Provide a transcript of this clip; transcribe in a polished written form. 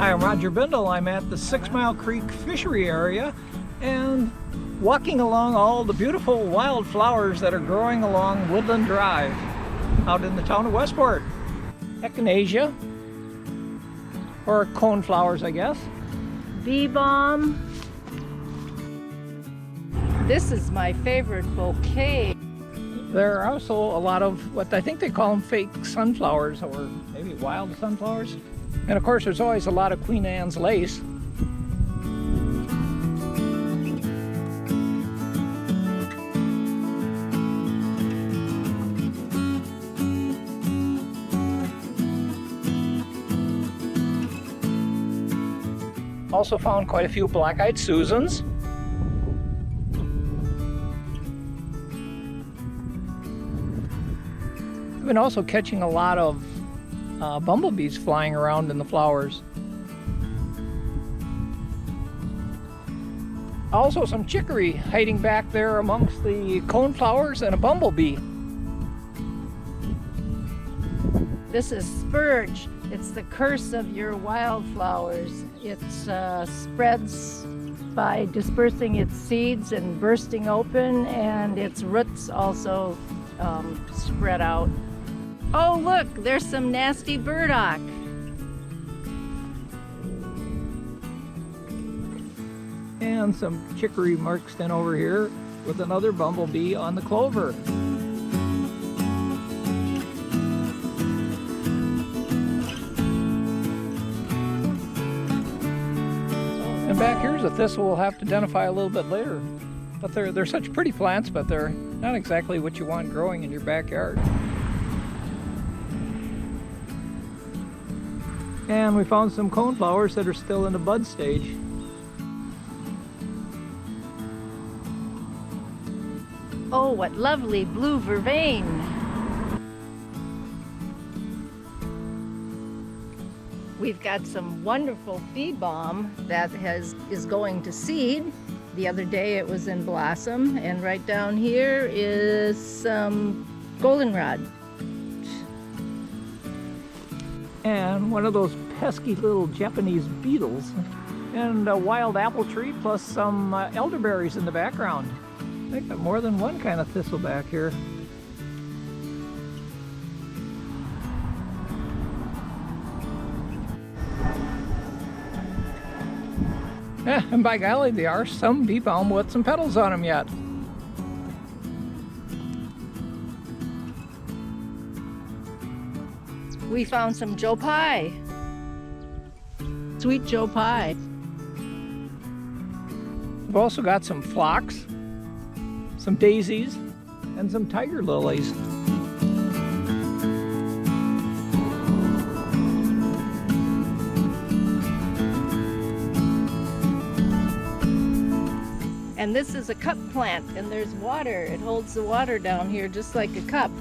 Hi, I'm Roger Bindl. I'm at the 6 Mile Creek Fishery area and walking along all the beautiful wildflowers that are growing along Woodland Drive out in the town of Westport. Echinacea, or coneflowers, I guess. Beebaum. This is my favorite bouquet. There are also a lot of what I think they call them fake sunflowers, or maybe wild sunflowers. And of course, there's always a lot of Queen Anne's lace. Also found quite a few black-eyed Susans. I've been also catching a lot of bumblebees flying around in the flowers. Also some chicory hiding back there amongst the coneflowers and a bumblebee. This is Spurge. It's the curse of your wildflowers. It spreads by dispersing its seeds and bursting open, and its roots also spread out. Oh, look, there's some nasty burdock. And some chicory mixed in over here with another bumblebee on the clover. And back here's a thistle we'll have to identify a little bit later. But they're such pretty plants, but they're not exactly what you want growing in your backyard. And we found some coneflowers that are still in the bud stage. Oh, what lovely blue vervain. We've got some wonderful beebaum that is going to seed. The other day it was in blossom, and right down here is some goldenrod. And one of those pesky little Japanese beetles, and a wild apple tree, plus some elderberries in the background. I think got more than one kind of thistle back here. Yeah, and by golly, there are some beebaum with some petals on them yet. We found some Joe Pye. Sweet Joe Pye. We've also got some phlox, some daisies, and some tiger lilies. And this is a cup plant, and there's water. It holds the water down here just like a cup.